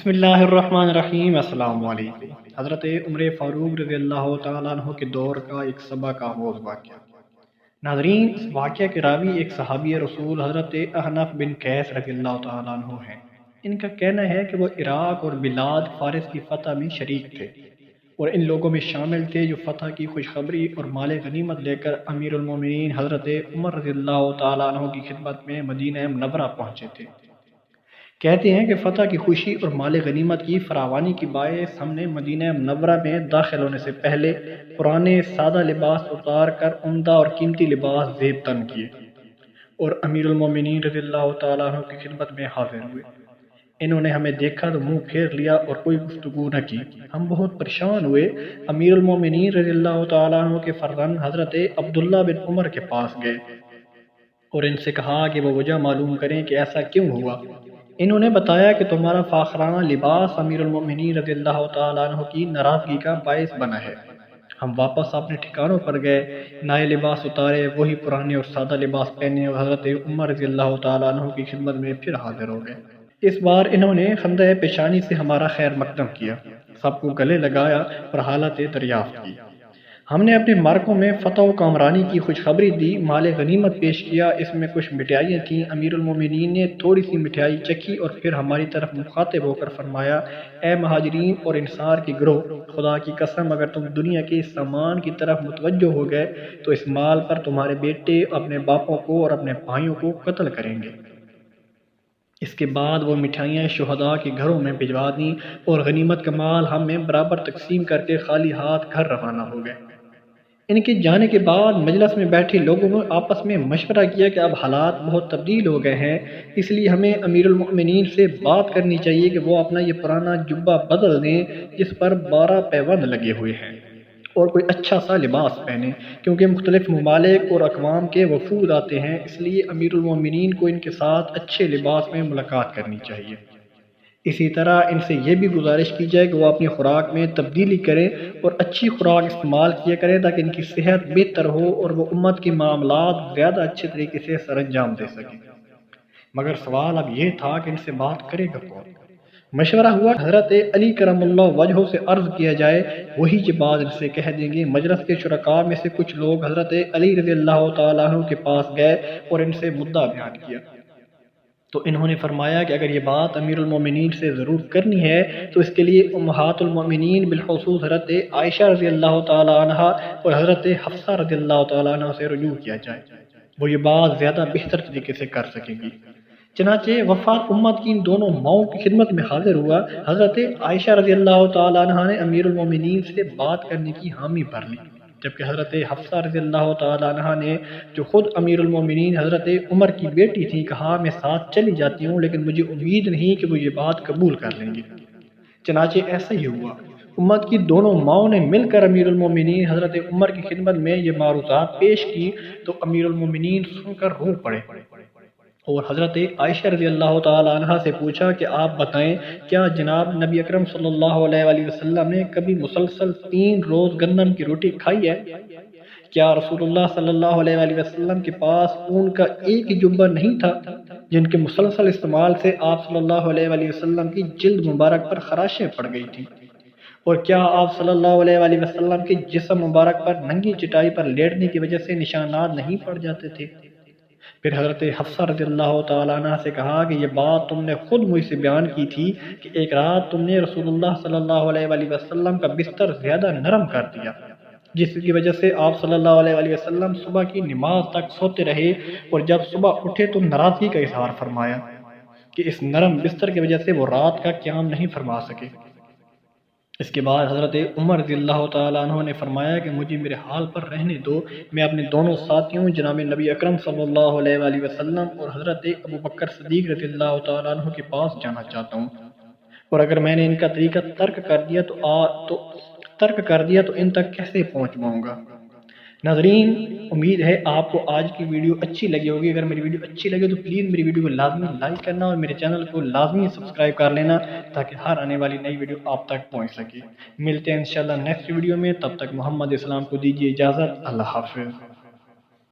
بسم اللہ الرحمن الرحیم۔ السلام علیکم۔ حضرت عمر فاروق رضی اللہ تعالیٰ عنہ کے دور کا ایک سبق آموز واقعہ۔ ناظرین، اس واقعہ کے راوی ایک صحابی رسول حضرت احنف بن قیس رضی اللہ تعالیٰ عنہ ہیں۔ ان کا کہنا ہے کہ وہ عراق اور بلاد فارس کی فتح میں شریک تھے اور ان لوگوں میں شامل تھے جو فتح کی خوشخبری اور مال غنیمت لے کر امیر المومنین حضرت عمر رضی اللہ تعالیٰ عنہ کی خدمت میں مدینہ منورہ پہنچے تھے۔ کہتے ہیں کہ فتح کی خوشی اور مال غنیمت کی فراوانی کی باعث ہم نے مدینہ منورہ میں داخل ہونے سے پہلے پرانے سادہ لباس اتار کر عمدہ اور قیمتی لباس زیب تن کیے اور امیر المومنین رضی اللہ تعالیٰ عنہ کی خدمت میں حاضر ہوئے۔ انہوں نے ہمیں دیکھا تو منہ پھیر لیا اور کوئی گفتگو نہ کی۔ ہم بہت پریشان ہوئے۔ امیر المومنین رضی اللہ تعالیٰ عنہ کے فرزند حضرت عبداللہ بن عمر کے پاس گئے اور ان سے کہا کہ وہ وجہ معلوم کریں کہ ایسا کیوں ہوا۔ انہوں نے بتایا کہ تمہارا فاخرانہ لباس امیر المومنین رضی اللہ تعالیٰ عنہ کی ناراضگی کا باعث بنا ہے۔ ہم واپس اپنے ٹھکانوں پر گئے، نئے لباس اتارے، وہی پرانے اور سادہ لباس پہنے اور حضرت عمر رضی اللہ تعالیٰ عنہ کی خدمت میں پھر حاضر ہو گئے۔ اس بار انہوں نے خندہ پیشانی سے ہمارا خیر مقدم کیا، سب کو گلے لگایا اور حالت دریافت کی۔ ہم نے اپنے مارکوں میں فتح و کامرانی کی خوشخبری دی، مال غنیمت پیش کیا۔ اس میں کچھ مٹھائیاں تھیں۔ امیر المومنین نے تھوڑی سی مٹھائی چکھی اور پھر ہماری طرف مخاطب ہو کر فرمایا، اے مہاجرین اور انصار کے گروہ، خدا کی قسم اگر تم دنیا کے سامان کی طرف متوجہ ہو گئے تو اس مال پر تمہارے بیٹے اپنے باپوں کو اور اپنے بھائیوں کو قتل کریں گے۔ اس کے بعد وہ مٹھائیاں شہداء کے گھروں میں بھجوا دیں اور غنیمت کا مال ہم میں برابر تقسیم کر کے خالی ہاتھ گھر روانہ ہو گئے۔ ان کے جانے کے بعد مجلس میں بیٹھے لوگوں نے آپس میں مشورہ کیا کہ اب حالات بہت تبدیل ہو گئے ہیں، اس لیے ہمیں امیر المؤمنین سے بات کرنی چاہیے کہ وہ اپنا یہ پرانا جبہ بدل دیں جس پر 12 پیوند لگے ہوئے ہیں اور کوئی اچھا سا لباس پہنیں، کیونکہ مختلف ممالک اور اقوام کے وفود آتے ہیں، اس لیے امیر المؤمنین کو ان کے ساتھ اچھے لباس میں ملاقات کرنی چاہیے۔ اسی طرح ان سے یہ بھی گزارش کی جائے کہ وہ اپنی خوراک میں تبدیلی کریں اور اچھی خوراک استعمال کیا کریں تاکہ ان کی صحت بہتر ہو اور وہ امت کے معاملات زیادہ اچھے طریقے سے سر انجام دے سکیں۔ مگر سوال اب یہ تھا کہ ان سے بات کرے گا کون؟ مشورہ ہوا حضرت علی کرم اللہ وجہہ سے عرض کیا جائے، وہی یہ بات ان سے کہہ دیں گے۔ مجلس کے شرکاء میں سے کچھ لوگ حضرت علی رضی اللہ تعالیٰ عنہ کے پاس گئے اور ان سے مدعا بیان کیا تو انہوں نے فرمایا کہ اگر یہ بات امیر المومنین سے ضرور کرنی ہے تو اس کے لیے امہات المومنین بالخصوص حضرت عائشہ رضی اللہ تعالیٰ عنہ اور حضرت حفصہ رضی اللہ تعالیٰ عنہ سے رجوع کیا جائے، وہ یہ بات زیادہ بہتر طریقے سے کر سکیں گی۔ چنانچہ وفات امت کی ان دونوں ماؤں کی خدمت میں حاضر ہوا۔ حضرت عائشہ رضی اللہ تعالیٰ عنہ نے امیر المومنین سے بات کرنے کی حامی بھر لی، جبکہ حضرت حفصہ رضی اللہ تعالیٰ عنہ نے، جو خود امیر المومنین حضرت عمر کی بیٹی تھی، کہا میں ساتھ چلی جاتی ہوں لیکن مجھے امید نہیں کہ وہ یہ بات قبول کر لیں گی۔ چنانچہ ایسا ہی ہوا۔ امت کی دونوں ماؤں نے مل کر امیر المومنین حضرت عمر کی خدمت میں یہ معروضات پیش کی تو امیر المومنین سن کر رو پڑے اور حضرت عائشہ رضی اللہ تعالیٰ عنہ سے پوچھا کہ آپ بتائیں، کیا جناب نبی اکرم صلی اللہ علیہ وآلہ وسلم نے کبھی مسلسل 3 روز گندم کی روٹی کھائی ہے؟ کیا رسول اللہ صلی اللہ علیہ وآلہ وسلم کے پاس اون کا ایک ہی جبہ نہیں تھا جن کے مسلسل استعمال سے آپ صلی اللہ علیہ وآلہ وسلم کی جلد مبارک پر خراشیں پڑ گئی تھیں؟ اور کیا آپ صلی اللہ علیہ وآلہ وسلم کے جسم مبارک پر ننگی چٹائی پر لیٹنے کی وجہ سے نشانات نہیں پڑ جاتے تھے؟ پھر حضرت حفصہ رضی اللہ تعالیٰ عنہ سے کہا کہ یہ بات تم نے خود مجھ سے بیان کی تھی کہ ایک رات تم نے رسول اللہ صلی اللہ علیہ وآلہ وسلم کا بستر زیادہ نرم کر دیا، جس کی وجہ سے آپ صلی اللہ علیہ وآلہ وسلم صبح کی نماز تک سوتے رہے اور جب صبح اٹھے تو ناراضگی کا اظہار فرمایا کہ اس نرم بستر کی وجہ سے وہ رات کا قیام نہیں فرما سکے۔ اس کے بعد حضرت عمر رضی اللہ تعالیٰ عنہ نے فرمایا کہ مجھے میرے حال پر رہنے دو، میں اپنے دونوں ساتھیوں جناب نبی اکرم صلی اللہ علیہ وآلہ وسلم اور حضرت ابو بکر صدیق رضی اللہ تعالیٰ عنہ کے پاس جانا چاہتا ہوں، اور اگر میں نے ان کا طریقہ ترک کر دیا تو ان تک کیسے پہنچ پاؤں گا؟ ناظرین، امید ہے آپ کو آج کی ویڈیو اچھی لگی ہوگی۔ اگر میری ویڈیو اچھی لگے تو پلیز میری ویڈیو کو لازمی لائک کرنا اور میرے چینل کو لازمی سبسکرائب کر لینا تاکہ ہر آنے والی نئی ویڈیو آپ تک پہنچ سکے۔ ملتے ہیں انشاءاللہ نیکسٹ ویڈیو میں، تب تک محمد اسلام کو دیجیے اجازت۔ اللہ حافظ۔